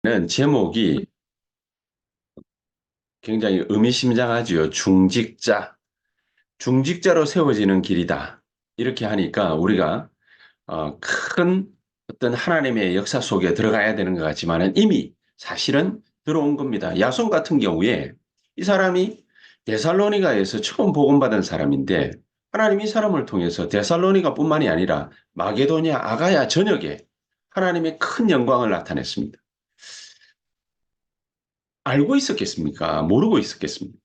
는 제목이 굉장히 의미심장하지요. 중직자. 중직자로 세워지는 길이다. 이렇게 하니까 우리가 큰 어떤 하나님의 역사 속에 들어가야 되는 것 같지만은 이미 사실은 들어온 겁니다. 야손 같은 경우에 이 사람이 데살로니가에서 처음 복음받은 사람인데 하나님이 이 사람을 통해서 데살로니가뿐만이 아니라 마게도냐, 아가야 전역에 하나님의 큰 영광을 나타냈습니다. 알고 있었겠습니까? 모르고 있었겠습니까?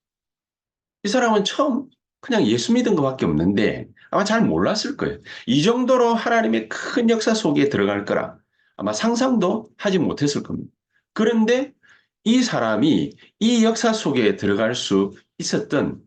이 사람은 처음 그냥 예수 믿은 것밖에 없는데 아마 잘 몰랐을 거예요. 이 정도로 하나님의 큰 역사 속에 들어갈 거라 아마 상상도 하지 못했을 겁니다. 그런데 이 사람이 이 역사 속에 들어갈 수 있었던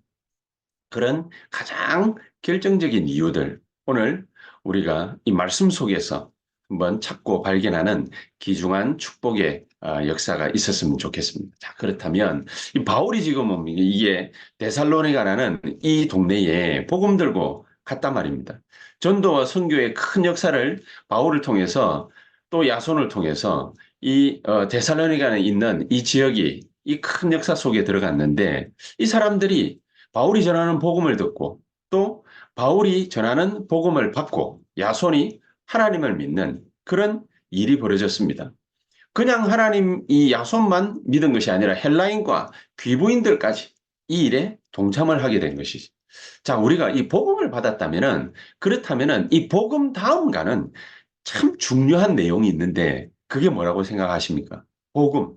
그런 가장 결정적인 이유들, 오늘 우리가 이 말씀 속에서 한번 찾고 발견하는 귀중한 축복의 역사가 있었으면 좋겠습니다. 자, 그렇다면 이 바울이 지금 이게 데살로니가라는 이 동네에 복음 들고 갔단 말입니다. 전도와 선교의 큰 역사를 바울을 통해서 또 야손을 통해서 이 데살로니가에 있는 이 지역이 이 큰 역사 속에 들어갔는데 이 사람들이 바울이 전하는 복음을 듣고 또 바울이 전하는 복음을 받고 야손이 하나님을 믿는 그런 일이 벌어졌습니다. 그냥 하나님 이 야손만 믿은 것이 아니라 헬라인과 귀부인들까지 이 일에 동참을 하게 된 것이죠. 자, 우리가 이 복음을 받았다면은 그렇다면은 이 복음 다음가는 참 중요한 내용이 있는데 그게 뭐라고 생각하십니까? 복음.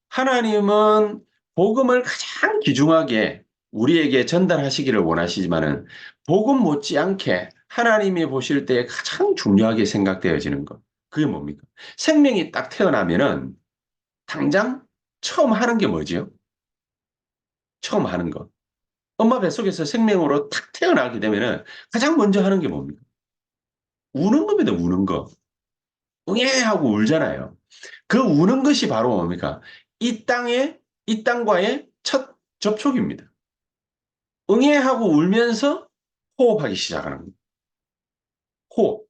하나님은 복음을 가장 귀중하게 우리에게 전달하시기를 원하시지만은 복음 못지않게 하나님이 보실 때 가장 중요하게 생각되어지는 것. 그게 뭡니까? 생명이 딱 태어나면은 당장 처음 하는 게 뭐지요? 처음 하는 거. 엄마 뱃속에서 생명으로 탁 태어나게 되면은 가장 먼저 하는 게 뭡니까? 우는 겁니다, 우는 거. 응애 하고 울잖아요. 그 우는 것이 바로 뭡니까? 이 땅과의 첫 접촉입니다. 응애하고 울면서 호흡하기 시작하는 겁니다. 호흡.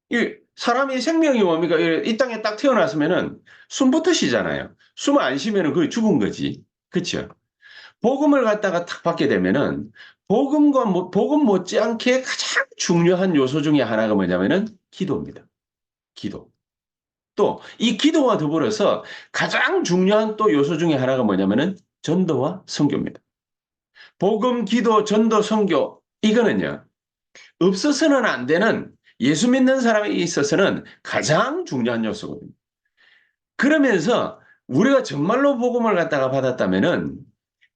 이 사람이 생명이 뭡니까? 이 땅에 딱 태어났으면은 숨부터 쉬잖아요. 숨 안 쉬면은 그게 죽은 거지. 그렇죠? 복음을 갖다가 탁 받게 되면은 복음 못지않게 가장 중요한 요소 중에 하나가 뭐냐면은 기도입니다. 기도. 또 이 기도와 더불어서 가장 중요한 또 요소 중에 하나가 뭐냐면은 전도와 선교입니다. 복음, 기도, 전도, 선교 이거는요. 없어서는 안 되는 예수 믿는 사람에 있어서는 가장 중요한 요소거든요. 그러면서 우리가 정말로 복음을 갖다가 받았다면은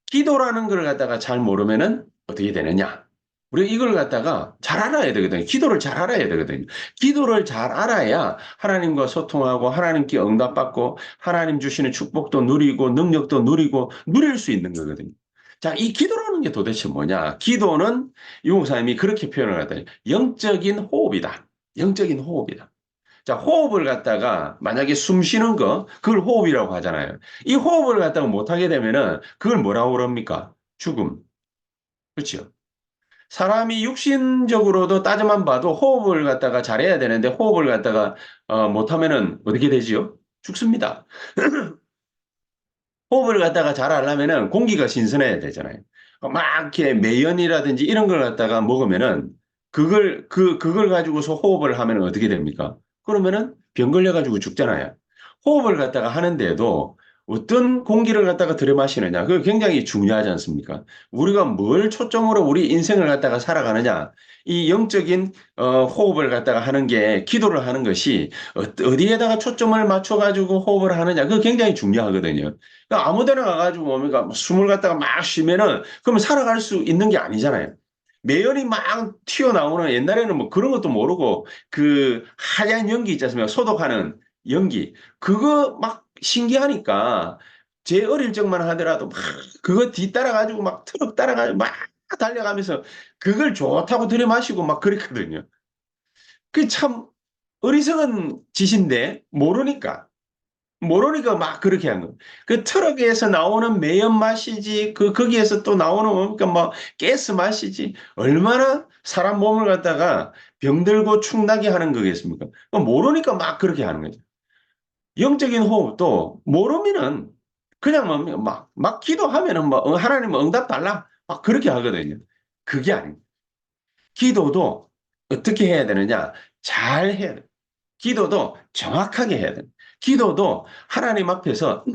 기도라는 걸 갖다가 잘 모르면은 어떻게 되느냐? 우리가 이걸 갖다가 잘 알아야 되거든요. 기도를 잘 알아야 되거든요. 기도를 잘 알아야 하나님과 소통하고 하나님께 응답받고 하나님 주시는 축복도 누리고 능력도 누리고 누릴 수 있는 거거든요. 자, 이 기도라는 게 도대체 뭐냐? 기도는 유 목사님이 그렇게 표현을 하더니 영적인 호흡이다. 영적인 호흡이다. 자, 호흡을 갖다가 만약에 숨 쉬는 거, 그걸 호흡이라고 하잖아요. 이 호흡을 갖다가 못하게 되면은 그걸 뭐라고 그럽니까? 죽음. 그렇죠? 사람이 육신적으로도 따져만 봐도 호흡을 갖다가 잘해야 되는데 호흡을 갖다가 못하면은 어떻게 되지요? 죽습니다. 호흡을 갖다가 잘 하려면은 공기가 신선해야 되잖아요. 막 이렇게 매연이라든지 이런 걸 갖다가 먹으면은 그걸 가지고서 호흡을 하면 어떻게 됩니까? 그러면은 병 걸려가지고 죽잖아요. 호흡을 갖다가 하는데도 어떤 공기를 갖다가 들여마시느냐. 그거 굉장히 중요하지 않습니까? 우리가 뭘 초점으로 우리 인생을 갖다가 살아가느냐. 이 영적인 호흡을 갖다가 하는 게 기도를 하는 것이 어디에다가 초점을 맞춰가지고 호흡을 하느냐. 그거 굉장히 중요하거든요. 그러니까 아무 데나 가가지고 뭡니까? 숨을 갖다가 막 쉬면은 그러면 살아갈 수 있는 게 아니잖아요. 매연이 막 튀어나오는 옛날에는 뭐 그런 것도 모르고 그 하얀 연기 있지 않습니까? 소독하는 연기. 그거 막 신기하니까 제 어릴 적만 하더라도 막 그거 뒤따라가지고 막 트럭 따라가지고 막 달려가면서 그걸 좋다고 들이마시고 막 그랬거든요. 그 참 어리석은 짓인데 모르니까 막 그렇게 한 거예요. 그 트럭에서 나오는 매연 맛이지, 거기에서 또 나오는 뭡니까, 뭐, 가스 맛이지. 얼마나 사람 몸을 갖다가 병들고 축나게 하는 거겠습니까? 모르니까 막 그렇게 하는 거죠. 영적인 호흡도 모르면은 그냥 막 기도하면은 뭐 하나님 응답 달라 막 그렇게 하거든요. 그게 아닙니다. 기도도 어떻게 해야 되느냐? 잘 해야 돼. 기도도 정확하게 해야 돼. 기도도 하나님 앞에서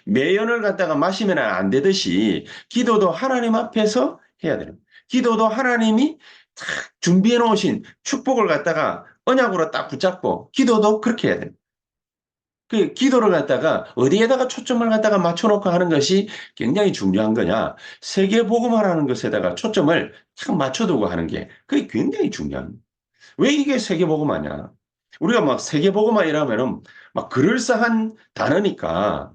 매연을 갖다가 마시면 안 되듯이 기도도 하나님 앞에서 해야 되는 거예요. 기도도 하나님이 탁 준비해 놓으신 축복을 갖다가 언약으로 딱 붙잡고 기도도 그렇게 해야 돼요. 그 기도를 갖다가 어디에다가 초점을 갖다가 맞춰놓고 하는 것이 굉장히 중요한 거냐. 세계 복음화라는 것에다가 초점을 탁 맞춰두고 하는 게 그게 굉장히 중요한 거예요. 왜 이게 세계복음화냐? 우리가 막 세계복음화 이라면은 막 그럴싸한 단어니까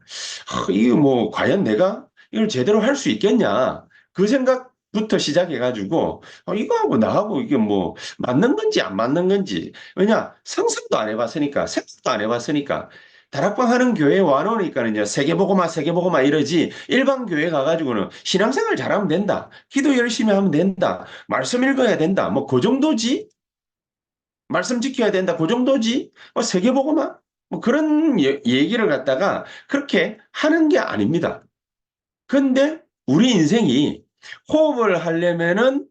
이거 뭐 과연 내가 이걸 제대로 할 수 있겠냐? 그 생각부터 시작해가지고 이거하고 나하고 이게 뭐 맞는 건지 안 맞는 건지 왜냐 상상도 안 해봤으니까 생각도 안 해봤으니까 다락방 하는 교회 와놓으니까는요 세계복음화 세계복음화 이러지 일반 교회 가가지고는 신앙생활 잘하면 된다 기도 열심히 하면 된다 말씀 읽어야 된다 뭐 그 정도지 말씀 지켜야 된다. 그 정도지. 세계보고만 뭐 그런 얘기를 갖다가 그렇게 하는 게 아닙니다. 근데 우리 인생이 호흡을 하려면은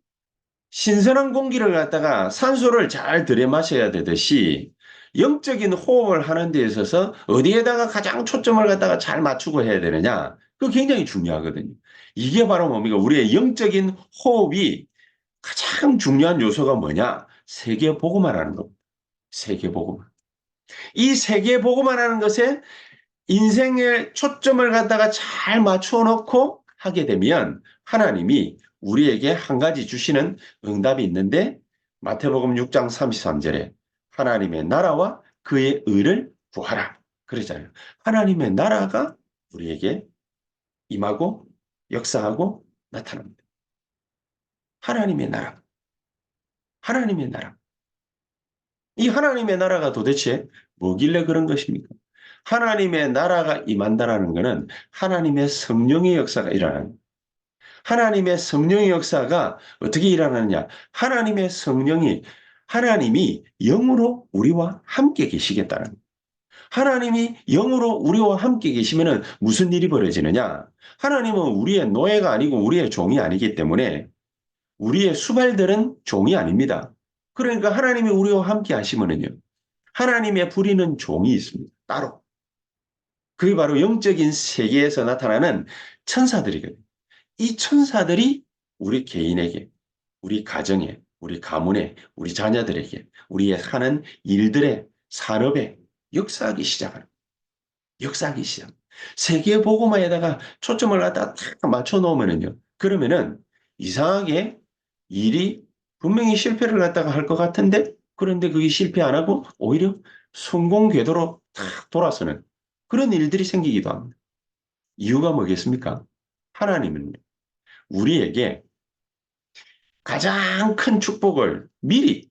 신선한 공기를 갖다가 산소를 잘 들이마셔야 되듯이 영적인 호흡을 하는 데 있어서 어디에다가 가장 초점을 갖다가 잘 맞추고 해야 되느냐. 그거 굉장히 중요하거든요. 이게 바로 뭡니까? 우리의 영적인 호흡이 가장 중요한 요소가 뭐냐? 세계보고만 하는 겁니다. 세계보고만. 이 세계보고만 하는 것에 인생의 초점을 갖다가 잘 맞추어 놓고 하게 되면 하나님이 우리에게 한 가지 주시는 응답이 있는데 마태복음 6장 33절에 하나님의 나라와 그의 의를 구하라. 그러잖아요. 하나님의 나라가 우리에게 임하고 역사하고 나타납니다. 하나님의 나라. 하나님의 나라. 이 하나님의 나라가 도대체 뭐길래 그런 것입니까? 하나님의 나라가 임한다라는 것은 하나님의 성령의 역사가 일어나는 거예요. 하나님의 성령의 역사가 어떻게 일어나느냐? 하나님의 성령이 하나님이 영으로 우리와 함께 계시겠다는 거예요. 하나님이 영으로 우리와 함께 계시면 무슨 일이 벌어지느냐? 하나님은 우리의 노예가 아니고 우리의 종이 아니기 때문에 우리의 수발들은 종이 아닙니다. 그러니까 하나님이 우리와 함께 하시면은요. 하나님의 부리는 종이 있습니다. 따로. 그게 바로 영적인 세계에서 나타나는 천사들이거든요. 이 천사들이 우리 개인에게, 우리 가정에, 우리 가문에, 우리 자녀들에게, 우리의 하는 일들의 산업에 역사하기 시작하는 역사하기 시작. 세계 보고만에다가 초점을 갖다 딱 맞춰 놓으면은요. 그러면은 이상하게 일이 분명히 실패를 갖다가 할 것 같은데 그런데 그게 실패 안 하고 오히려 성공 궤도로 탁 돌아서는 그런 일들이 생기기도 합니다. 이유가 뭐겠습니까? 하나님은 우리에게 가장 큰 축복을 미리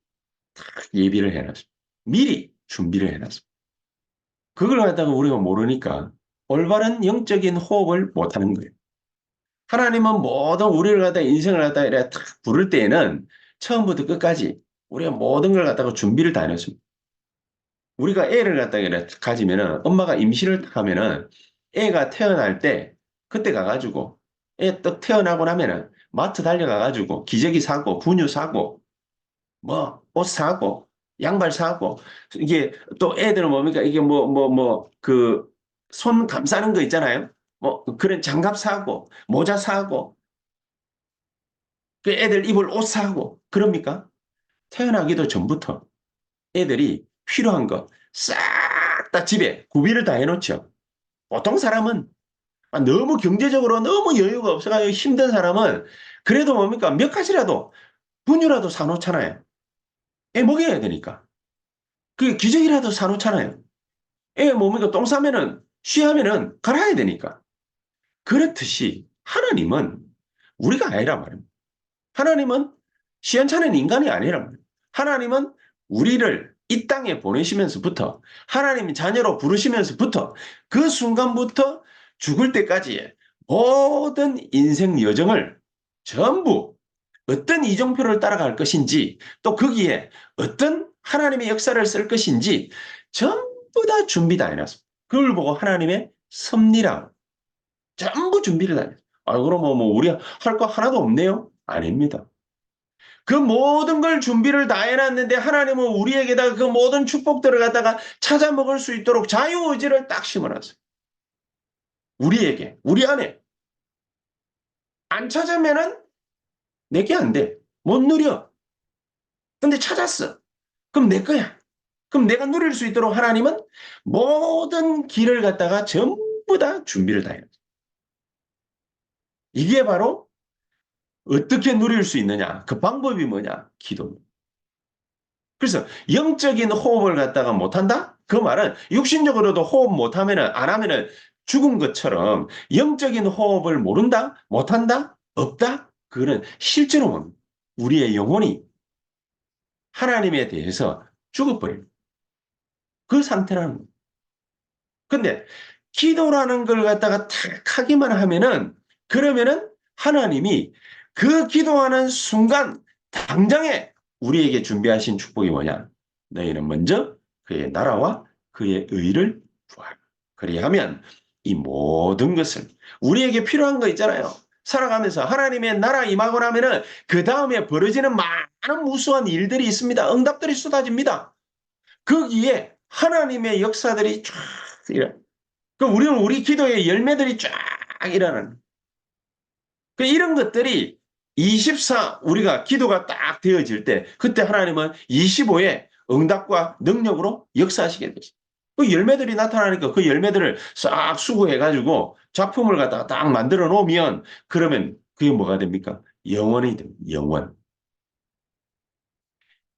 딱 예비를 해놨습니다. 미리 준비를 해놨습니다. 그걸 갖다가 우리가 모르니까 올바른 영적인 호흡을 못하는 거예요. 하나님은 모든 우리를 갖다 인생을 갖다 이렇게 탁 부를 때에는 처음부터 끝까지 우리가 모든 걸 갖다가 준비를 다 해놨습니다. 우리가 애를 갖다가 이렇게 가지면은 엄마가 임신을 딱 하면은 애가 태어날 때 그때 가가지고 애 딱 태어나고 나면은 마트 달려가가지고 기저귀 사고 분유 사고 뭐 옷 사고 양말 사고 이게 또 애들은 뭡니까 이게 그 손 감싸는 거 있잖아요. 뭐 그런 장갑 사고 모자 사고 그 애들 입을 옷 사고 그럽니까? 태어나기도 전부터 애들이 필요한 거 싹 다 집에 구비를 다 해놓죠. 보통 사람은 너무 경제적으로 너무 여유가 없어가지고 힘든 사람은 그래도 뭡니까 몇 가지라도 분유라도 사놓잖아요. 애 먹여야 되니까. 그 기저귀라도 사놓잖아요. 애 뭡니까 똥 싸면은 쉬하면은 갈아야 되니까. 그렇듯이 하나님은 우리가 아니란 말입니다. 하나님은 시원찮은 인간이 아니란 말이에요. 하나님은 우리를 이 땅에 보내시면서부터 하나님이 자녀로 부르시면서부터 그 순간부터 죽을 때까지의 모든 인생 여정을 전부 어떤 이정표를 따라갈 것인지 또 거기에 어떤 하나님의 역사를 쓸 것인지 전부 다 준비 다 해놨습니다. 그걸 보고 하나님의 섭리라 전부 준비를 다 해요. 아, 그럼 뭐 우리 할 거 하나도 없네요? 아닙니다. 그 모든 걸 준비를 다 해놨는데 하나님은 우리에게다 그 모든 축복들을 갖다가 찾아 먹을 수 있도록 자유의지를 딱 심어놨어요. 우리에게, 우리 안에. 안 찾으면은 내게 안 돼. 못 누려. 근데 찾았어. 그럼 내 거야. 그럼 내가 누릴 수 있도록 하나님은 모든 길을 갖다가 전부 다 준비를 다 해요. 이게 바로 어떻게 누릴 수 있느냐? 그 방법이 뭐냐? 기도입니다. 그래서 영적인 호흡을 갖다가 못한다? 그 말은 육신적으로도 호흡 못하면은, 안 하면은 죽은 것처럼 영적인 호흡을 모른다? 못한다? 없다? 그거는 실제로 뭡니까? 우리의 영혼이 하나님에 대해서 죽어버립니다. 그 상태라는 거예요. 근데 기도라는 걸 갖다가 탁 하기만 하면은, 그러면은 하나님이 그 기도하는 순간 당장에 우리에게 준비하신 축복이 뭐냐? 너희는 먼저 그의 나라와 그의 의를 구하라. 그리하면 이 모든 것을, 우리에게 필요한 거 있잖아요. 살아가면서 하나님의 나라 임하고 나면은 그 다음에 벌어지는 많은 무수한 일들이 있습니다. 응답들이 쏟아집니다. 거기에 하나님의 역사들이 쫙 일어나. 그 우리는 우리 기도의 열매들이 쫙 일어나는. 그 이런 것들이 24 우리가 기도가 딱 되어질 때 그때 하나님은 25에 응답과 능력으로 역사하시게 되죠. 그 열매들이 나타나니까 그 열매들을 싹 수거해가지고 작품을 갖다가 딱 만들어 놓으면 그러면 그게 뭐가 됩니까? 영원이 됩니다. 영원.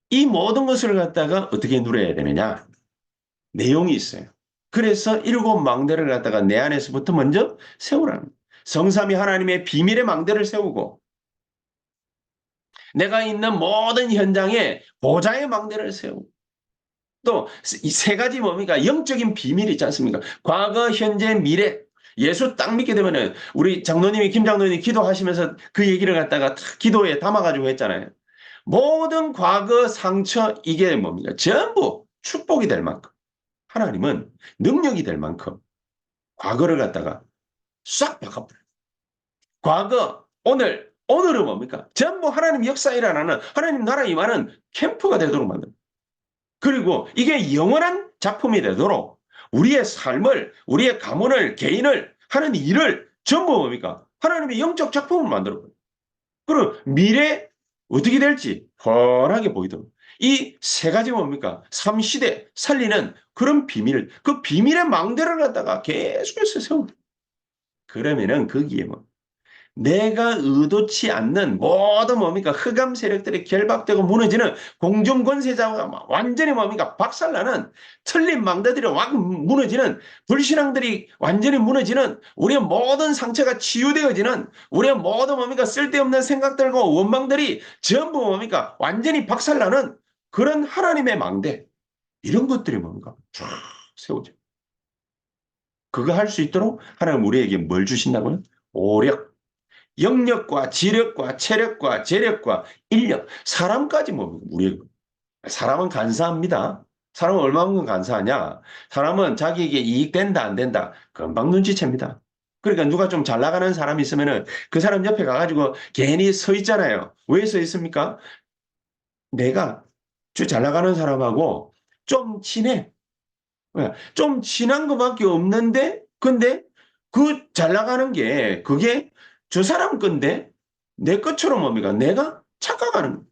이 모든 것을 갖다가 어떻게 누려야 되느냐? 내용이 있어요. 그래서 일곱 망대를 갖다가 내 안에서부터 먼저 세우라는 거예요. 성삼위 하나님의 비밀의 망대를 세우고 내가 있는 모든 현장에 보좌의 망대를 세우고 또 이 세 가지 뭡니까? 영적인 비밀이 있지 않습니까? 과거, 현재, 미래. 예수 딱 믿게 되면은 우리 장로님이 김 장로님이 기도하시면서 그 얘기를 갖다가 딱 기도에 담아가지고 했잖아요. 모든 과거 상처 이게 뭡니까? 전부 축복이 될 만큼 하나님은 능력이 될 만큼 과거를 갖다가 싹 바꿔버려요. 과거, 오늘, 오늘은 뭡니까? 전부 하나님 역사 일어나는 하나님 나라 임하는 캠프가 되도록 만듭니다. 그리고 이게 영원한 작품이 되도록 우리의 삶을, 우리의 가문을, 개인을 하는 일을 전부 뭡니까? 하나님의 영적 작품을 만들어버려요. 그리고 미래 어떻게 될지 훤하게 보이도록. 이 세 가지 뭡니까? 3시대 살리는 그런 비밀, 그 비밀의 망대를 갖다가 계속해서 세웁니다. 그러면은 거기에 뭐 내가 의도치 않는 모든 뭡니까? 흑암 세력들이 결박되고 무너지는 공중 권세자가 완전히 뭡니까? 박살나는 틀린 망대들이 확 무너지는 불신앙들이 완전히 무너지는 우리의 모든 상처가 치유되어지는 우리의 모든 뭡니까? 쓸데없는 생각들과 원망들이 전부 뭡니까? 완전히 박살나는 그런 하나님의 망대 이런 것들이 뭡니까? 쫙 세워져. 그거 할 수 있도록 하나님 우리에게 뭘 주신다고요? 오력. 영력과 지력과 체력과 재력과 인력, 사람까지 뭐 우리 사람은 간사합니다. 사람은 얼마만큼 간사하냐? 사람은 자기에게 이익 된다 안 된다 금방 눈치챕니다. 그러니까 누가 좀 잘 나가는 사람이 있으면은 그 사람 옆에 가가지고 괜히 서 있잖아요. 왜 서 있습니까? 내가 잘 나가는 사람하고 좀 친해. 좀 친한 것밖에 없는데, 근데 그 잘 나가는 게 그게 저 사람 건데 내 것처럼 뭡니까? 내가 착각하는 거.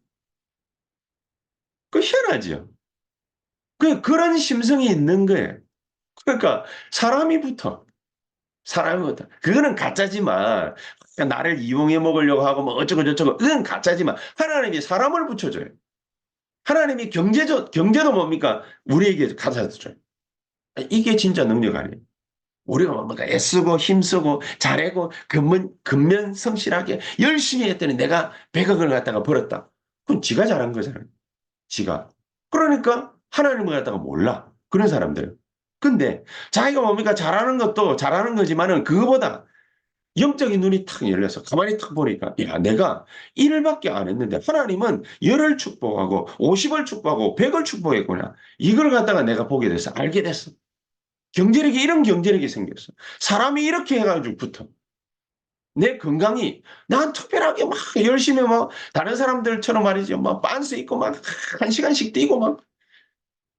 그 희한하죠. 그런 심성이 있는 거예요. 그러니까 사람이 붙어. 사람이 붙어. 그거는 가짜지만 나를 이용해 먹으려고 하고 뭐 어쩌고 저쩌고 그건 가짜지만 하나님이 사람을 붙여줘요. 하나님이 경제도 뭡니까? 우리에게 가져다 줘요. 이게 진짜 능력 아니에요. 우리가 뭔가 애쓰고 힘쓰고 잘하고 근면성실하게 열심히 했더니 내가 100억을 갖다가 벌었다. 그건 지가 잘한 거잖아요. 지가. 그러니까 하나님을 갖다가 몰라. 그런 사람들. 근데 자기가 뭡니까 잘하는 것도 잘하는 거지만은 그거보다 영적인 눈이 탁 열려서 가만히 탁 보니까 야 내가 1밖에 안 했는데 하나님은 10을 축복하고 50을 축복하고 100을 축복했구나. 이걸 갖다가 내가 보게 돼서 알게 됐어. 경제력이 이런 경제력이 생겼어. 사람이 이렇게 해가지고 붙어. 내 건강이 난 특별하게 막 열심히 막 다른 사람들처럼 말이죠. 막 빤스 입고 막 한 시간씩 뛰고 막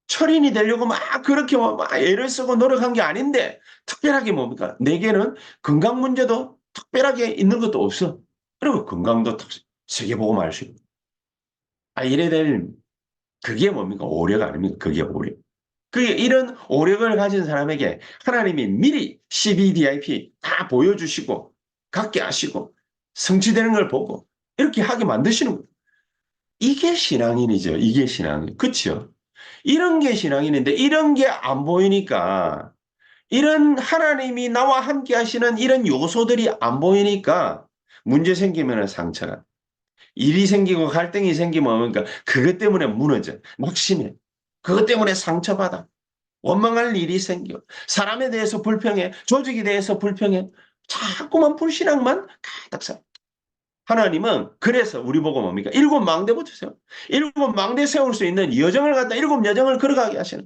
철인이 되려고 막 그렇게 막 애를 쓰고 노력한 게 아닌데 특별하게 뭡니까? 내게는 건강 문제도 특별하게 있는 것도 없어. 그리고 건강도 세계 보고 말 수 있고. 아, 이래 될 그게 뭡니까? 오력 아닙니까? 그게 오력. 그게 이런 오력을 가진 사람에게 하나님이 미리 CBDIP 다 보여주시고 갖게 하시고 성취되는 걸 보고 이렇게 하게 만드시는 거예요. 이게 신앙인이죠. 이게 신앙인. 그렇죠? 이런 게 신앙인인데 이런 게 안 보이니까 이런 하나님이 나와 함께 하시는 이런 요소들이 안 보이니까 문제 생기면 상처가 일이 생기고 갈등이 생기면 그러니까 그것 때문에 무너져. 낙심해. 그것 때문에 상처받아. 원망할 일이 생겨. 사람에 대해서 불평해. 조직에 대해서 불평해. 자꾸만 불신앙만 가득 차. 하나님은 그래서 우리 보고 뭡니까? 일곱 망대부터 세워. 일곱 망대 세울 수 있는 여정을 갖다 일곱 여정을 걸어가게 하시는.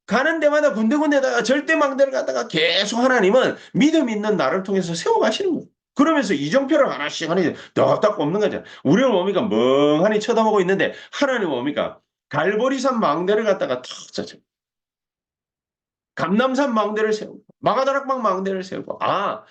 가는 데마다 군데군데다가 절대 망대를 갖다가 계속 하나님은 믿음 있는 나를 통해서 세워가시는 거예요. 그러면서 이정표를 하나씩 딱딱 꼽는 거죠. 우리는 뭡니까? 멍하니 쳐다보고 있는데 하나님은 뭡니까? 갈보리산 망대를 갖다가 탁 짜죠. 감남산 망대를 세우고 마가다락방 망대를 세우고 아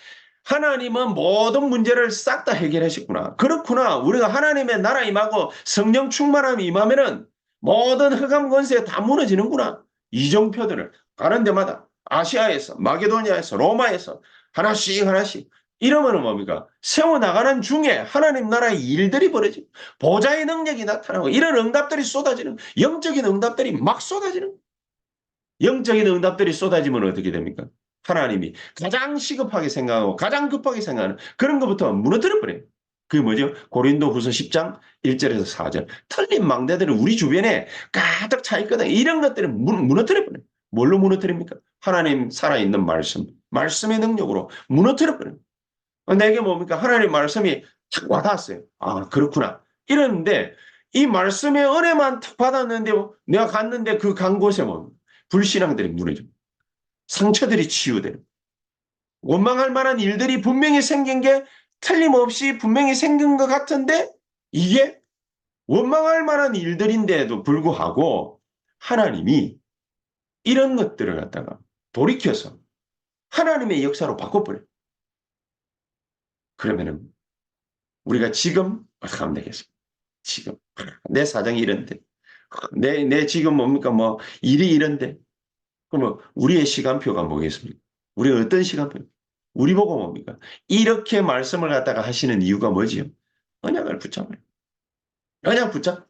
하나님은 모든 문제를 싹 다 해결하셨구나. 그렇구나. 우리가 하나님의 나라 임하고 성령 충만함이 임하면은 모든 흑암 권세 다 무너지는구나. 이정표들을 가는 데마다 아시아에서 마게도니아에서 로마에서 하나씩 하나씩 이러면은 뭡니까? 세워나가는 중에 하나님 나라의 일들이 벌어지고 보좌의 능력이 나타나고 이런 응답들이 쏟아지는 영적인 응답들이 막 쏟아지는 영적인 응답들이 쏟아지면 어떻게 됩니까? 하나님이 가장 시급하게 생각하고 가장 급하게 생각하는 그런 것부터 무너뜨려 버려요. 그게 뭐죠? 고린도 후서 10장 1절에서 4절. 틀린 망대들은 우리 주변에 가득 차 있거든. 이런 것들을 무너뜨려 버려요. 뭘로 무너뜨립니까? 하나님 살아있는 말씀, 말씀의 능력으로 무너뜨려 버려요. 내게 뭡니까? 하나님 말씀이 탁 와닿았어요. 아, 그렇구나. 이러는데 이 말씀의 은혜만 탁 받았는데 내가 갔는데 그 간 곳에 뭐 불신앙들이 무너져. 상처들이 치유되는. 원망할 만한 일들이 분명히 생긴 게 틀림없이 분명히 생긴 것 같은데 이게 원망할 만한 일들인데도 불구하고 하나님이 이런 것들을 갖다가 돌이켜서 하나님의 역사로 바꿔버려요. 그러면은 우리가 지금 어떻게 하면 되겠습니까? 지금 내 사정이 이런데 내 지금 뭡니까 뭐 일이 이런데 그러면 우리의 시간표가 뭐겠습니까? 우리가 어떤 시간표? 우리 보고 뭡니까? 이렇게 말씀을 갖다가 하시는 이유가 뭐지요? 언약을 붙잡아요. 언약 붙잡,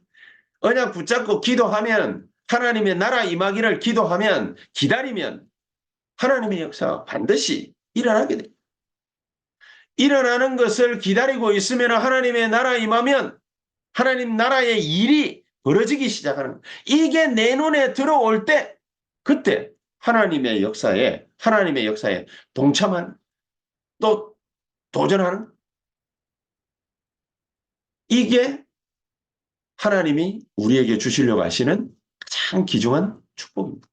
언약 붙잡고 기도하면 하나님의 나라 임하기를 기도하면 기다리면 하나님의 역사가 반드시 일어나게 돼요. 일어나는 것을 기다리고 있으면 하나님의 나라 임하면 하나님 나라의 일이 벌어지기 시작하는 거예요. 이게 내 눈에 들어올 때 그때 하나님의 역사에 동참한 또 도전하는 이게 하나님이 우리에게 주시려고 하시는 가장 귀중한 축복입니다.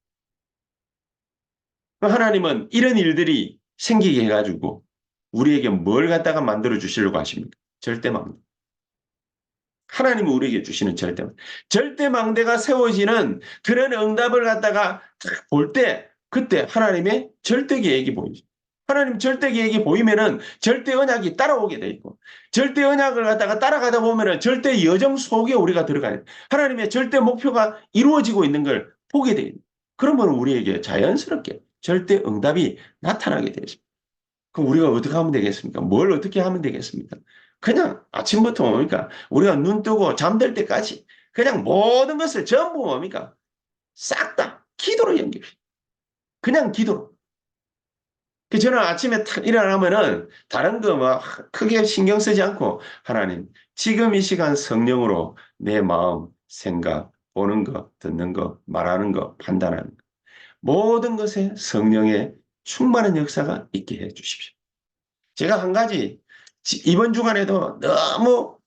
하나님은 이런 일들이 생기게 해가지고 우리에게 뭘 갖다가 만들어 주시려고 하십니까? 절대망대. 하나님이 우리에게 주시는 절대망대. 절대망대가 세워지는 그런 응답을 갖다가 볼 때 그때 하나님의 절대 계획이 보이죠. 하나님 절대 계획이 보이면은 절대 언약이 따라오게 돼 있고 절대 언약을 갖다가 따라가다 보면은 절대 여정 속에 우리가 들어가요. 하나님의 절대 목표가 이루어지고 있는 걸 보게 돼요. 그러면 우리에게 자연스럽게 절대 응답이 나타나게 되죠. 그럼 우리가 어떻게 하면 되겠습니까? 뭘 어떻게 하면 되겠습니까? 그냥 아침부터 뭡니까? 우리가 눈 뜨고 잠들 때까지 그냥 모든 것을 전부 뭡니까? 싹 다 기도로 연결해. 그냥 기도로. 저는 아침에 탁 일어나면은 다른 거 막 크게 신경 쓰지 않고 하나님 지금 이 시간 성령으로 내 마음, 생각, 보는 거, 듣는 거, 말하는 거, 판단하는 거 모든 것에 성령의 충만한 역사가 있게 해 주십시오. 제가 한 가지 이번 주간에도 너무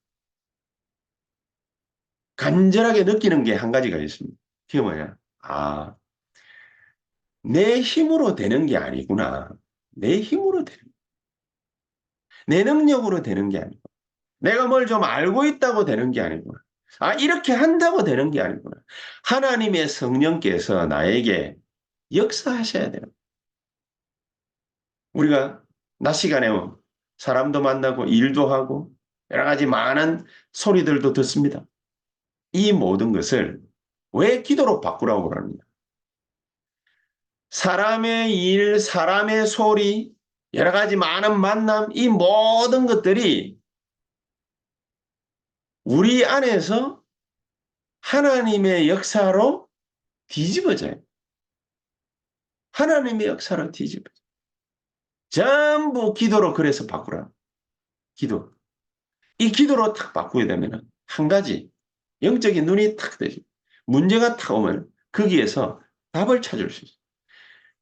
간절하게 느끼는 게 한 가지가 있습니다. 그게 뭐냐? 아, 내 힘으로 되는 게 아니구나. 내 힘으로 되는, 내 능력으로 되는 게 아니고, 내가 뭘 좀 알고 있다고 되는 게 아니구나. 아, 이렇게 한다고 되는 게 아니구나. 하나님의 성령께서 나에게 역사하셔야 돼요. 우리가 낮 시간에 사람도 만나고 일도 하고 여러 가지 많은 소리들도 듣습니다. 이 모든 것을 왜 기도로 바꾸라고 그럽니다. 사람의 일, 사람의 소리, 여러 가지 많은 만남, 이 모든 것들이 우리 안에서 하나님의 역사로 뒤집어져요. 하나님의 역사로 뒤집어져요. 전부 기도로 그래서 바꾸라. 기도. 이 기도로 탁 바꾸게 되면 한 가지 영적인 눈이 탁 뜨지. 문제가 탁 오면 거기에서 답을 찾을 수 있어요.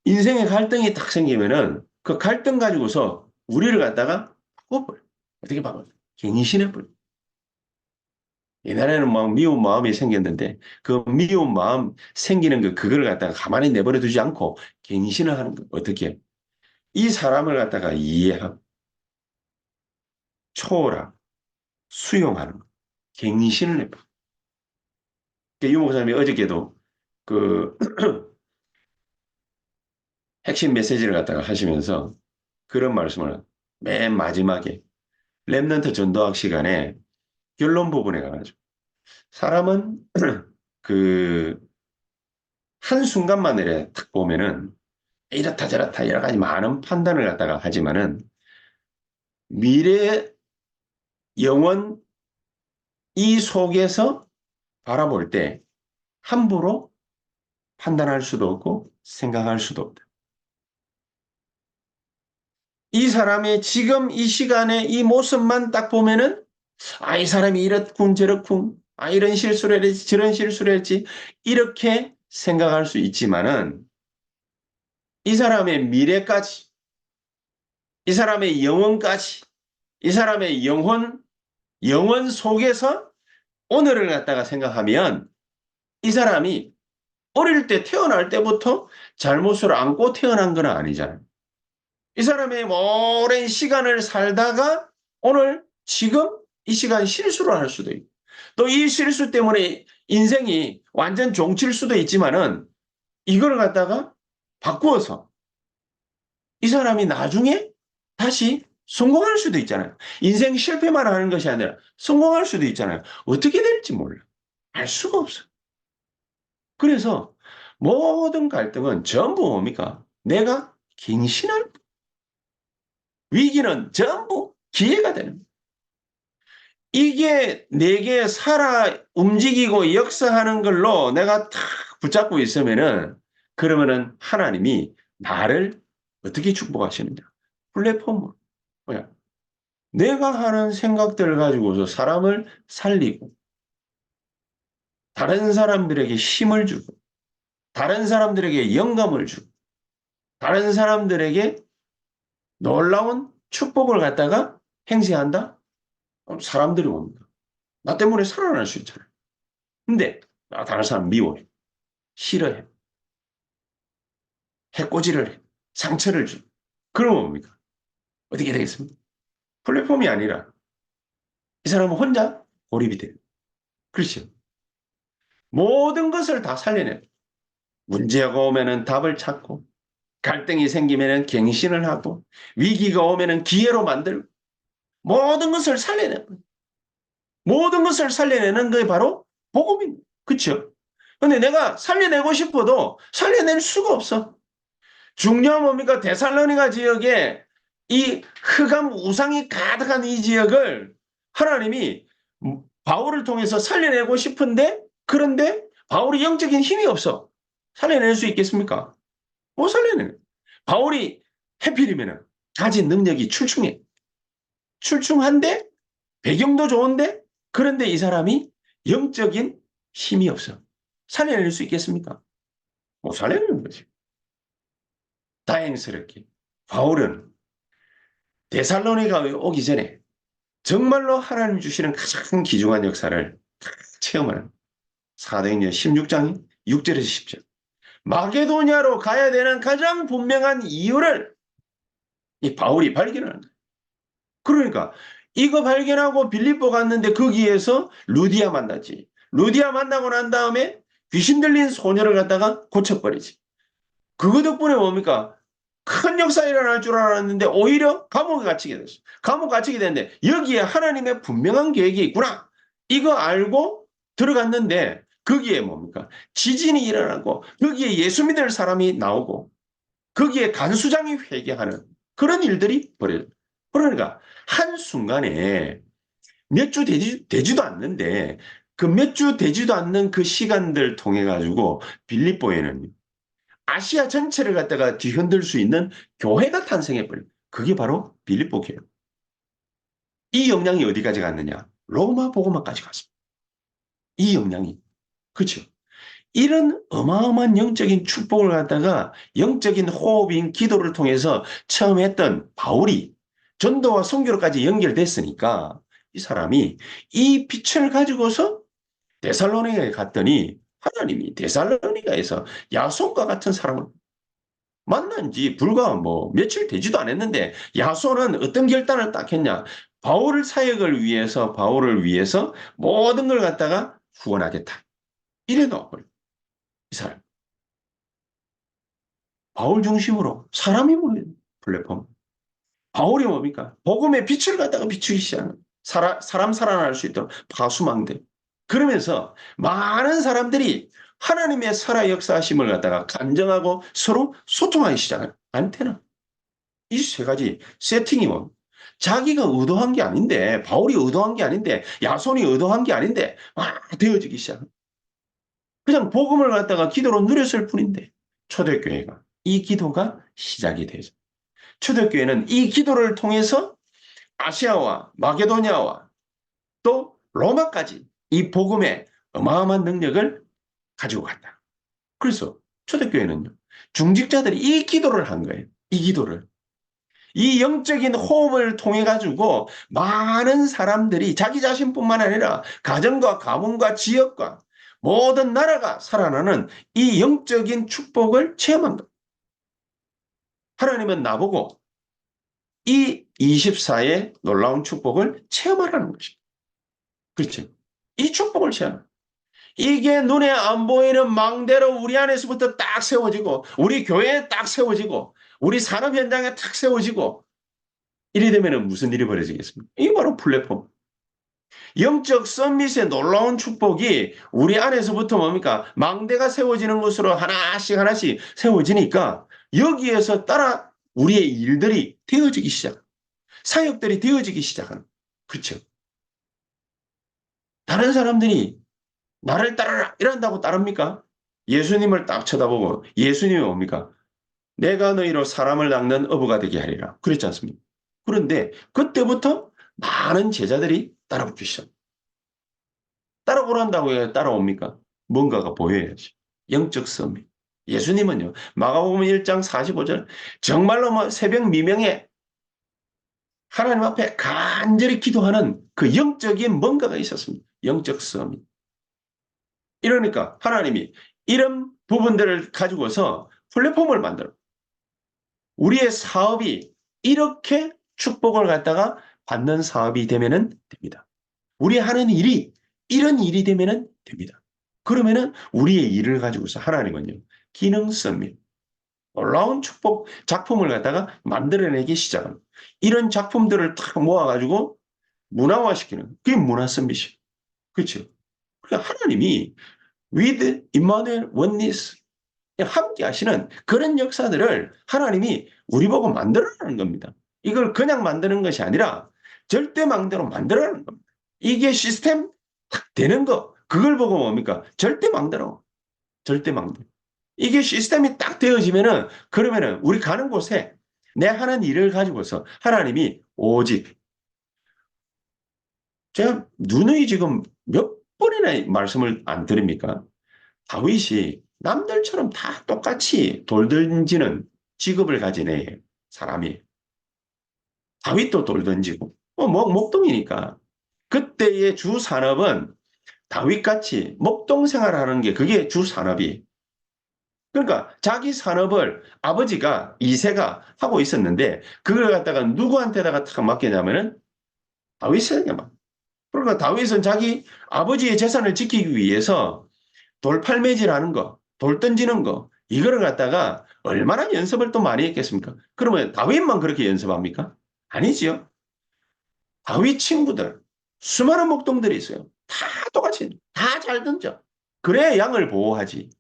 인생의 갈등이 탁 생기면은 그 갈등 가지고서 우리를 갖다가 바꿔버려. 어떻게 바꿔? 갱신해버려. 옛날에는 막 미운 마음이 생겼는데 그 미운 마음 생기는 그걸 갖다가 가만히 내버려 두지 않고 갱신을 하는 거. 어떻게? 이 사람을 갖다가 이해하고 초월하고 수용하는 거. 갱신을 해버려. 유 목사님이 어저께도 그 핵심 메시지를 갖다가 하시면서 그런 말씀을 맨 마지막에 랩넌트 전도학 시간에 결론 부분에 가가지고 사람은 그 한순간만에 딱 보면은 이렇다 저렇다 여러 가지 많은 판단을 갖다가 하지만은 미래 영원 이 속에서 바라볼 때 함부로 판단할 수도 없고 생각할 수도 없다. 이 사람의 지금 이 시간에 이 모습만 딱 보면은 아, 이 사람이 이렇군 저렇군 아, 이런 실수를 했지 저런 실수를 했지 이렇게 생각할 수 있지만은 이 사람의 미래까지 이 사람의 영혼까지 이 사람의 영혼 속에서 오늘을 갖다가 생각하면 이 사람이 어릴 때 태어날 때부터 잘못을 안고 태어난 건 아니잖아요. 이 사람의 오랜 시간을 살다가 오늘 지금 이 시간 실수를 할 수도 있고 또 이 실수 때문에 인생이 완전 종칠 수도 있지만은 이걸 갖다가 바꾸어서 이 사람이 나중에 다시 성공할 수도 있잖아요. 인생 실패만 하는 것이 아니라 성공할 수도 있잖아요. 어떻게 될지 몰라. 알 수가 없어. 그래서 모든 갈등은 전부 뭡니까? 내가 갱신할 위기는 전부 기회가 되는 거예요. 이게 내게 살아 움직이고 역사하는 걸로 내가 탁 붙잡고 있으면은 그러면은 하나님이 나를 어떻게 축복하시느냐? 플랫폼으로. 뭐야? 내가 하는 생각들을 가지고서 사람을 살리고 다른 사람들에게 힘을 주고 다른 사람들에게 영감을 주고 다른 사람들에게 놀라운 축복을 갖다가 행세한다? 그럼 사람들이 옵니다. 나 때문에 살아날 수 있잖아요. 근데 나 다른 사람 미워해. 싫어해. 해코지를 해. 상처를 줘. 그러면 뭡니까? 어떻게 되겠습니까? 플랫폼이 아니라 이 사람은 혼자 고립이 돼요. 그렇죠. 모든 것을 다 살려내. 문제가 오면은 답을 찾고 갈등이 생기면은 갱신을 하고 위기가 오면은 기회로 만들고 모든 것을 살려내. 모든 것을 살려내는 게 바로 복음입니다. 그렇죠? 근데 내가 살려내고 싶어도 살려낼 수가 없어. 중요한 뭡니까? 데살로니가 지역에 이 흑암 우상이 가득한 이 지역을 하나님이 바울을 통해서 살려내고 싶은데 그런데 바울이 영적인 힘이 없어. 살려낼 수 있겠습니까? 못 살려내. 바울이 해필이면 가진 능력이 출중해. 출중한데 배경도 좋은데 그런데 이 사람이 영적인 힘이 없어. 살려낼 수 있겠습니까? 못 살려내는 거지. 다행스럽게 바울은 데살로니가에 오기 전에 정말로 하나님 주시는 가장 귀중한 역사를 체험하는 사도행전 16장 6절에서 10절. 마게도냐로 가야 되는 가장 분명한 이유를 이 바울이 발견하는 거예요. 그러니까 이거 발견하고 빌립보 갔는데 거기에서 루디아 만나지. 루디아 만나고 난 다음에 귀신 들린 소녀를 갖다가 고쳐버리지. 그거 덕분에 뭡니까? 큰 역사 일어날 줄 알았는데 오히려 감옥에 갇히게 됐어. 감옥 갇히게 됐는데 여기에 하나님의 분명한 계획이 있구나. 이거 알고 들어갔는데 거기에 뭡니까? 지진이 일어나고 거기에 예수 믿을 사람이 나오고 거기에 간수장이 회개하는 그런 일들이 벌어져요. 그러니까 한순간에 몇 주 되지도 않는데 그 몇 주 되지도 않는 그 시간들 통해 가지고 빌립보에는 아시아 전체를 갖다가 뒤흔들 수 있는 교회가 탄생해버려요. 그게 바로 빌립보 교회. 이 영향이 어디까지 갔느냐? 로마 복음화까지 갔습니다. 이 영향이. 그렇죠? 이런 어마어마한 영적인 축복을 갖다가 영적인 호흡인 기도를 통해서 처음 했던 바울이 전도와 선교로까지 연결됐으니까 이 사람이 이 빛을 가지고서 데살로니가에 갔더니 하나님이 데살로니가에서 야손과 같은 사람을 만난 지 불과 뭐 며칠 되지도 않았는데 야손은 어떤 결단을 딱 했냐. 바울을 사역을 위해서 바울을 위해서 모든 걸 갖다가 후원하겠다. 이래 놓아버려. 이 사람. 바울 중심으로 사람이 모인 플랫폼. 바울이 뭡니까? 복음의 빛을 갖다가 비추기 시작하는 사람 살아날 수 있도록 파수망대. 그러면서 많은 사람들이 하나님의 살아 역사하심을 갖다가 간정하고 서로 소통하기 시작하는 안테나. 이 세 가지 세팅이 뭡니까? 자기가 의도한 게 아닌데 바울이 의도한 게 아닌데 야손이 의도한 게 아닌데 막 되어지기 시작합니다. 그냥 복음을 갖다가 기도로 누렸을 뿐인데 초대교회가 이 기도가 시작이 되죠. 초대교회는 이 기도를 통해서 아시아와 마게도냐와 또 로마까지 이 복음의 어마어마한 능력을 가지고 갔다. 그래서 초대교회는요. 중직자들이 이 기도를 한 거예요. 이 기도를. 이 영적인 호흡을 통해 가지고 많은 사람들이 자기 자신뿐만 아니라 가정과 가문과 지역과 모든 나라가 살아나는 이 영적인 축복을 체험한 것. 하나님은 나보고 이 24의 놀라운 축복을 체험하라는 것입니다. 그렇죠? 이 축복을 체험. 이게 눈에 안 보이는 망대로 우리 안에서부터 딱 세워지고 우리 교회에 딱 세워지고 우리 산업 현장에 딱 세워지고 이래 되면 무슨 일이 벌어지겠습니까? 이게 바로 플랫폼. 영적 썸밋의 놀라운 축복이 우리 안에서부터 뭡니까? 망대가 세워지는 것으로 하나씩 하나씩 세워지니까 여기에서 따라 우리의 일들이 되어지기 시작. 사역들이 되어지기 시작하는. 그렇죠. 다른 사람들이 나를 따르라 이런다고 따릅니까? 예수님을 딱 쳐다보고 예수님이 뭡니까? 내가 너희로 사람을 낚는 어부가 되게 하리라. 그랬지 않습니까? 그런데 그때부터 많은 제자들이 따라붙기 시작. 따라오란다고 해 따라옵니까? 뭔가가 보여야지. 영적 썸이. 예수님은요. 마가복음 1장 45절 정말로 뭐 새벽 미명에 하나님 앞에 간절히 기도하는 그 영적인 뭔가가 있었습니다. 영적 썸이. 이러니까 하나님이 이런 부분들을 가지고서 플랫폼을 만들어. 우리의 사업이 이렇게 축복을 갖다가 받는 사업이 되면은 됩니다. 우리 하는 일이 이런 일이 되면은 됩니다. 그러면은 우리의 일을 가지고서 하나님은요. 기능성 및 놀라운 축복 작품을 갖다가 만들어내기 시작합니다. 이런 작품들을 탁 모아가지고 문화화시키는 그게 문화 서밋이에요. 그렇죠? 그러니까 하나님이 with Emmanuel oneness 함께 하시는 그런 역사들을 하나님이 우리 보고 만들어라는 겁니다. 이걸 그냥 만드는 것이 아니라 절대망대로 만들어라는 겁니다. 이게 시스템 딱 되는 거 그걸 보고 뭡니까? 절대망대로. 절대망대. 이게 시스템이 딱 되어지면은 그러면은 우리 가는 곳에 내 하는 일을 가지고서 하나님이 오직 제가 누누이 지금 몇 번이나 말씀을 안 드립니까? 다윗이 남들처럼 다 똑같이 돌 던지는 직업을 가진 애 사람이 다윗도 돌 던지고 목동이니까 그때의 주 산업은 다윗같이 목동 생활하는 게 그게 주 산업이 그러니까 자기 산업을 아버지가 이세가 하고 있었는데 그걸 갖다가 누구한테다가 탁 맡기냐면은 다윗에게 맡. 그러니까 다윗은 자기 아버지의 재산을 지키기 위해서 돌팔매질하는 거, 돌 던지는 거 이거를 갖다가 얼마나 연습을 또 많이 했겠습니까? 그러면 다윗만 그렇게 연습합니까? 아니지요. 다윗 친구들 수많은 목동들이 있어요. 다 똑같이 다 잘 던져. 그래야 양을 보호하지.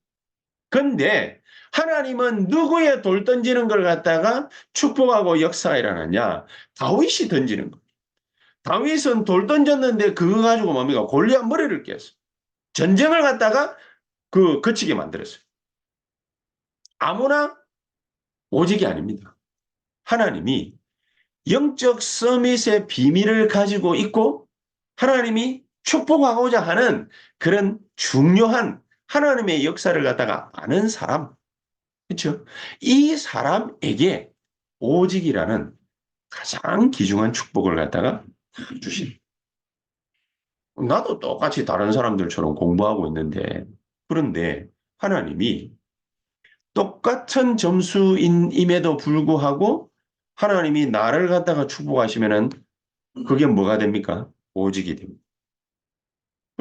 근데 하나님은 누구의 돌 던지는 걸 갖다가 축복하고 역사가 일어났냐? 다윗이 던지는 거. 다윗은 돌 던졌는데 그거 가지고 뭡니까? 골리앗 머리를 깼어. 전쟁을 갖다가 거치게 만들었어요. 아무나 오직이 아닙니다. 하나님이 영적 서밋의 비밀을 가지고 있고 하나님이 축복하고자 하는 그런 중요한 하나님의 역사를 갖다가 아는 사람, 그렇죠? 이 사람에게 오직이라는 가장 귀중한 축복을 갖다가 주신. 나도 똑같이 다른 사람들처럼 공부하고 있는데, 그런데 하나님이 똑같은 점수임에도 불구하고 하나님이 나를 갖다가 축복하시면은 그게 뭐가 됩니까? 오직이 됩니다.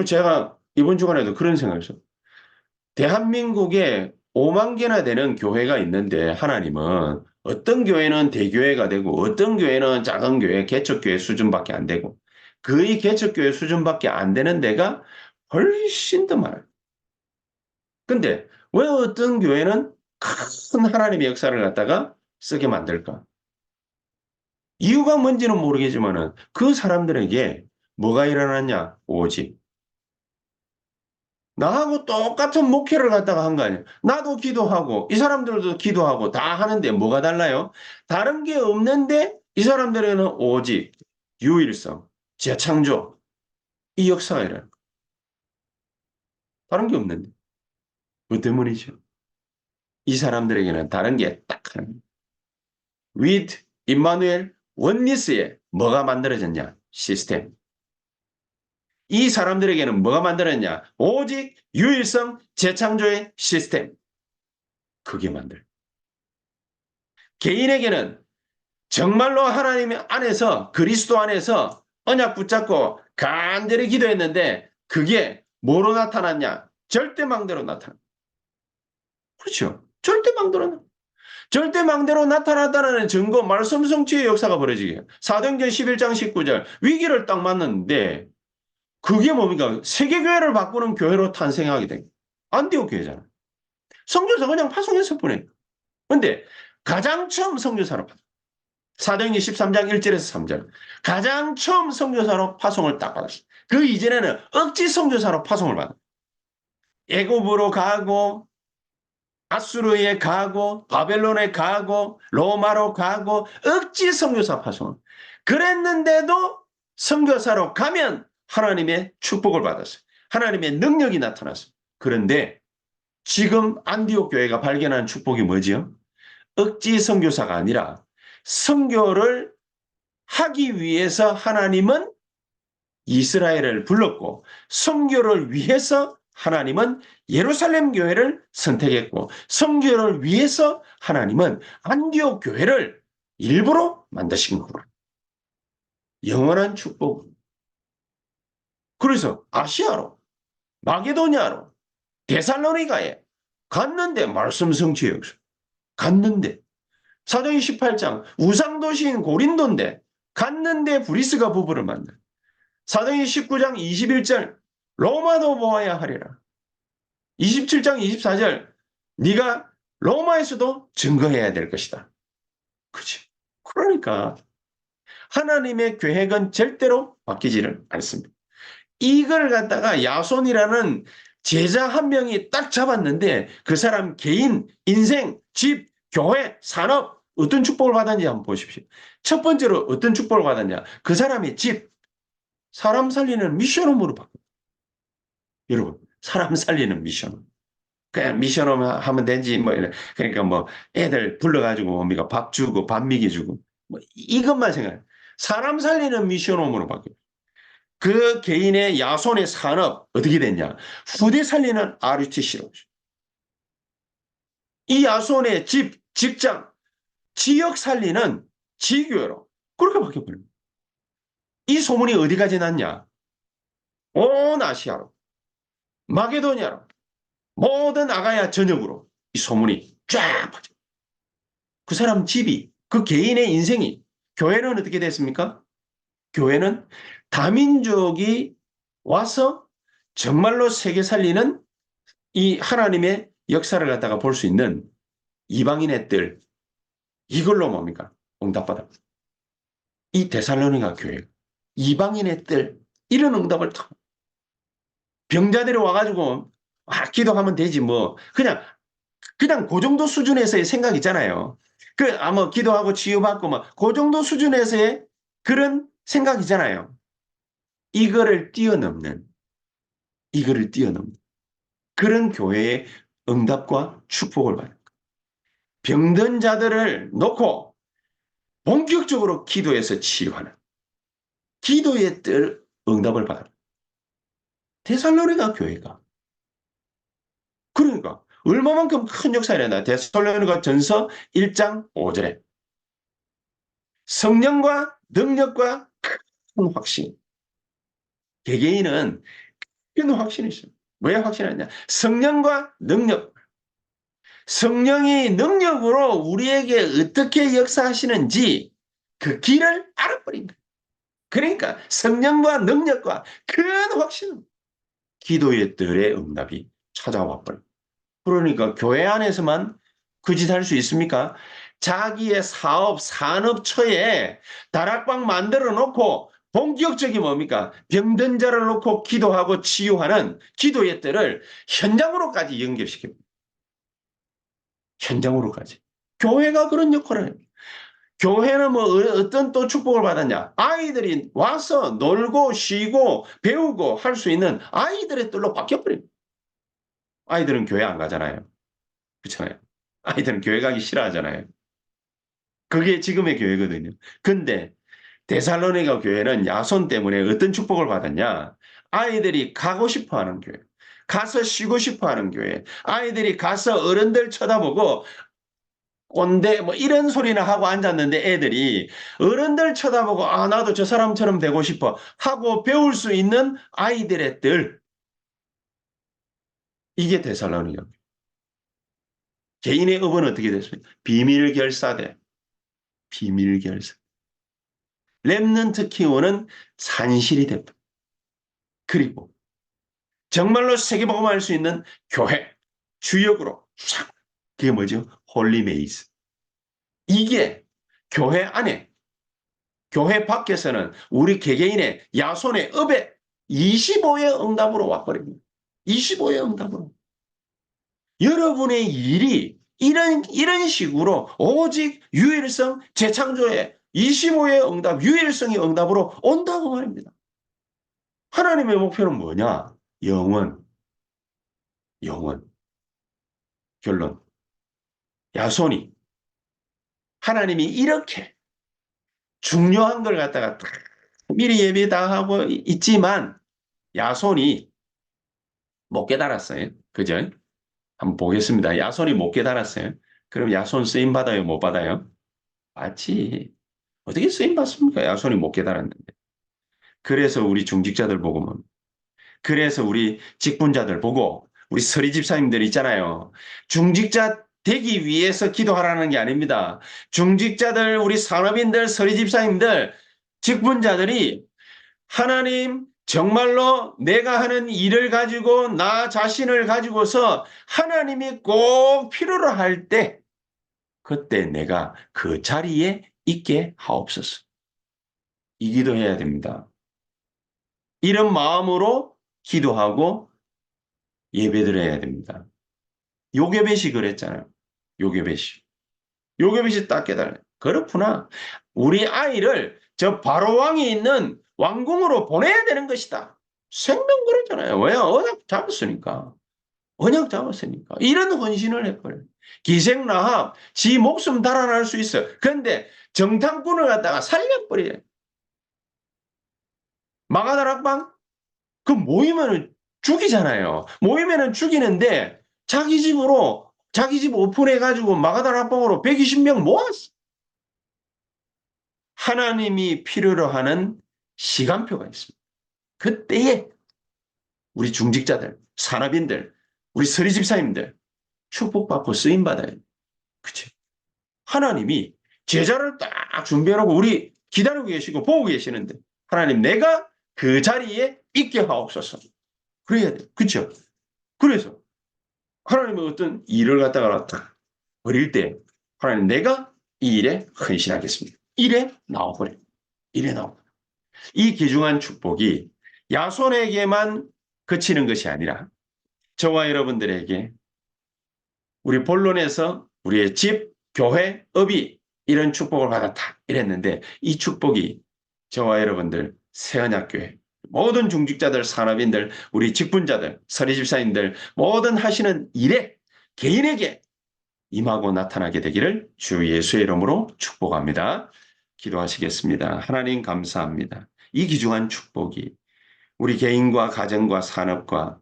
제가 이번 주간에도 그런 생각을 했어요. 대한민국에 5만 개나 되는 교회가 있는데 하나님은 어떤 교회는 대교회가 되고 어떤 교회는 작은 교회, 개척교회 수준밖에 안 되고 거의 개척교회 수준밖에 안 되는 데가 훨씬 더 많아요. 근데 왜 어떤 교회는 큰 하나님의 역사를 갖다가 쓰게 만들까? 이유가 뭔지는 모르겠지만은 그 사람들에게 뭐가 일어났냐? 오직 나하고 똑같은 목회를 갖다가 한 거 아니에요. 나도 기도하고 이 사람들도 기도하고 다 하는데 뭐가 달라요? 다른 게 없는데 이 사람들에게는 오직 유일성, 재창조 이 역사가 일어나요. 다른 게 없는데 그 때문이죠. 이 사람들에게는 다른 게 딱 하나. with 임마누엘 원리스에 뭐가 만들어졌냐? 시스템. 이 사람들에게는 뭐가 만들어졌냐? 오직 유일성 재창조의 시스템. 그게 만들. 개인에게는 정말로 하나님 안에서 그리스도 안에서 언약 붙잡고 간절히 기도했는데 그게 뭐로 나타났냐? 절대망대로 나타나. 그렇죠. 절대망대로 나타났다는 증거 말씀 성취의 역사가 벌어지게. 사도행전 11장 19절 위기를 딱 맞는데 그게 뭡니까? 세계교회를 바꾸는 교회로 탄생하게 된 안디옥 교회잖아. 선교사 그냥 파송했을 뿐이에요. 근데 가장 처음 선교사로 사도행전 13장 1절에서 3절. 가장 처음 선교사로 파송을 딱 받았어요. 그 이전에는 억지 선교사로 파송을 받았어요. 애굽으로 가고 아수르에 가고 바벨론에 가고 로마로 가고 억지 선교사 파송을. 그랬는데도 선교사로 가면 하나님의 축복을 받았어요. 하나님의 능력이 나타났어요. 그런데 지금 안디옥 교회가 발견한 축복이 뭐지요? 억지 선교사가 아니라 선교를 하기 위해서 하나님은 이스라엘을 불렀고 선교를 위해서 하나님은 예루살렘 교회를 선택했고 선교를 위해서 하나님은 안디옥 교회를 일부러 만드신 거구나. 영원한 축복. 그래서 아시아로 마게도니아로 데살로니가에 갔는데 말씀 성취의 역사. 갔는데 사도행 18장 우상도시인 고린도인데 갔는데 브리스가 부부를 만나. 사도행 19장 21절 로마도 보아야 하리라. 27장 24절 네가 로마에서도 증거해야 될 것이다. 그치? 그러니까 하나님의 계획은 절대로 바뀌지를 않습니다. 이걸 갖다가 야손이라는 제자 한 명이 딱 잡았는데 그 사람 개인, 인생, 집, 교회, 산업 어떤 축복을 받았는지 한번 보십시오. 첫 번째로 어떤 축복을 받았냐? 그 사람의 집, 사람 살리는 미션홈으로 바꿔. 여러분, 사람 살리는 미션. 그냥 미션홈 하면 되지 뭐 그러니까 뭐 애들 불러가지고 뭡니까 밥 주고 밥 먹여주고 뭐 이것만 생각해. 사람 살리는 미션홈으로 바뀌어. 그 개인의 야손의 산업 어떻게 됐냐? 후대 살리는 RUTC로. 이 야손의 집, 직장, 지역 살리는 지교회로 그렇게 바뀌어버립니다. 이 소문이 어디까지 났냐? 온 아시아로, 마게도니아로, 모든 아가야 전역으로 이 소문이 쫙 퍼져. 그 사람 집이, 그 개인의 인생이, 교회는 어떻게 됐습니까? 교회는 다민족이 와서 정말로 세계 살리는 이 하나님의 역사를 갖다가 볼 수 있는 이방인의 뜰, 이걸로 뭡니까? 응답받아. 이 데살로니가 교회, 이방인의 뜰, 이런 응답을 탁. 병자들이 와가지고, 기도하면 되지, 뭐. 그냥 그 정도 수준에서의 생각 있잖아요. 아마 기도하고 치유받고, 막, 그 정도 수준에서의 그런 생각이잖아요. 이거를 뛰어넘는, 이거를 뛰어넘는 그런 교회의 응답과 축복을 받는 병든 자들을 놓고 본격적으로 기도해서 치유하는 기도의 뜰 응답을 받는 데살로니가 교회가 그러니까 얼마만큼 큰 역사이랬나. 데살로니가 전서 1장 5절에 성령과 능력과 큰 확신. 개개인은 큰 확신이 있어요. 왜 확신하냐? 성령과 능력. 성령이 능력으로 우리에게 어떻게 역사하시는지 그 길을 알아버린 거예요. 그러니까 성령과 능력과 큰 확신, 기도의 뜰의 응답이 찾아와 버려. 그러니까 교회 안에서만 그 짓 할 수 있습니까? 자기의 사업, 산업처에 다락방 만들어 놓고 본격적인 뭡니까? 병든 자를 놓고 기도하고 치유하는 기도의 뜰을 현장으로까지 연결시킵니다. 현장으로까지. 교회가 그런 역할을 해요. 교회는 뭐 어떤 또 축복을 받았냐? 아이들이 와서 놀고 쉬고 배우고 할 수 있는 아이들의 뜰로 바뀌어버립니다. 아이들은 교회 안 가잖아요. 그렇잖아요. 아이들은 교회 가기 싫어하잖아요. 그게 지금의 교회거든요. 근데 데살로니가 교회는 야손 때문에 어떤 축복을 받았냐? 아이들이 가고 싶어 하는 교회. 가서 쉬고 싶어 하는 교회. 아이들이 가서 어른들 쳐다보고 꼰대 뭐 이런 소리나 하고 앉았는데 애들이 어른들 쳐다보고 나도 저 사람처럼 되고 싶어 하고 배울 수 있는 아이들의 뜰. 이게 데살로니가. 개인의 업은 어떻게 됐습니까? 비밀 결사대. 비밀 결사. 렘넌트 키우는 산실이 됐다. 그리고 정말로 세계복음할 수 있는 교회 주역으로 촥. 그게 뭐죠? 홀리메이스. 이게 교회 안에 교회 밖에서는 우리 개개인의 야손의 업에 25의 응답으로 와버립니다. 25의 응답으로. 여러분의 일이 이런 식으로 오직 유일성 재창조의 25의 응답, 유일성의 응답으로 온다고 말입니다. 하나님의 목표는 뭐냐? 영원, 영원. 결론. 야손이 하나님이 이렇게 중요한 걸 갖다가 미리 예배 다 하고 있지만 야손이 못 깨달았어요. 그죠? 한번 보겠습니다. 야손이 못 깨달았어요. 그럼 야손 쓰임 받아요? 못 받아요? 맞지. 어떻게 쓰임 받습니까? 야손이 못 깨달았는데. 그래서 우리 중직자들 보고 그래서 우리 직분자들 보고 우리 서리 집사님들 있잖아요. 중직자 되기 위해서 기도하라는 게 아닙니다. 중직자들, 우리 산업인들, 서리 집사님들, 직분자들이 하나님 정말로 내가 하는 일을 가지고 나 자신을 가지고서 하나님이 꼭 필요로 할 때 그때 내가 그 자리에 있게 하옵소서. 이 기도해야 됩니다. 이런 마음으로 기도하고 예배드려야 됩니다. 요괴벳이 그랬잖아요. 요괴벳이. 요괴벳이 딱 깨달아요. 그렇구나. 우리 아이를 저 바로왕이 있는 왕궁으로 보내야 되는 것이다. 생명 그랬잖아요. 왜? 언약 잡았으니까. 언약 잡았으니까. 이런 헌신을 해버려요. 기생라합, 지 목숨 달아날 수 있어요. 그런데 정탐꾼을 갖다가 살려버려요. 마가다락방? 그 모이면은 죽이잖아요. 모이면은 죽이는데 자기 집으로 자기 집 오픈해가지고 마가다나 합방으로 120명 모았어. 하나님이 필요로 하는 시간표가 있습니다. 그때에 우리 중직자들, 산업인들, 우리 서리집사님들 축복받고 쓰임받아요. 그치? 하나님이 제자를 딱 준비해놓고 우리 기다리고 계시고 보고 계시는데 하나님 내가 그 자리에 있게 하옵소서. 그래야 돼. 그쵸? 그래서 하나님은 어떤 일을 갖다가 딱 버릴 때 하나님 내가 이 일에 헌신하겠습니다. 일에 나와버려. 일에 나와. 이 귀중한 축복이 야손에게만 그치는 것이 아니라 저와 여러분들에게 우리 본론에서 우리의 집, 교회, 업이 이런 축복을 받았다 이랬는데 이 축복이 저와 여러분들 새언약교회 모든 중직자들, 산업인들, 우리 직분자들, 서리집사님들 모든 하시는 일에 개인에게 임하고 나타나게 되기를 주 예수의 이름으로 축복합니다. 기도하시겠습니다. 하나님 감사합니다. 이 귀중한 축복이 우리 개인과 가정과 산업과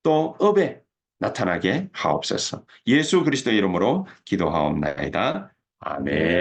또 업에 나타나게 하옵소서. 예수 그리스도 이름으로 기도하옵나이다. 아멘.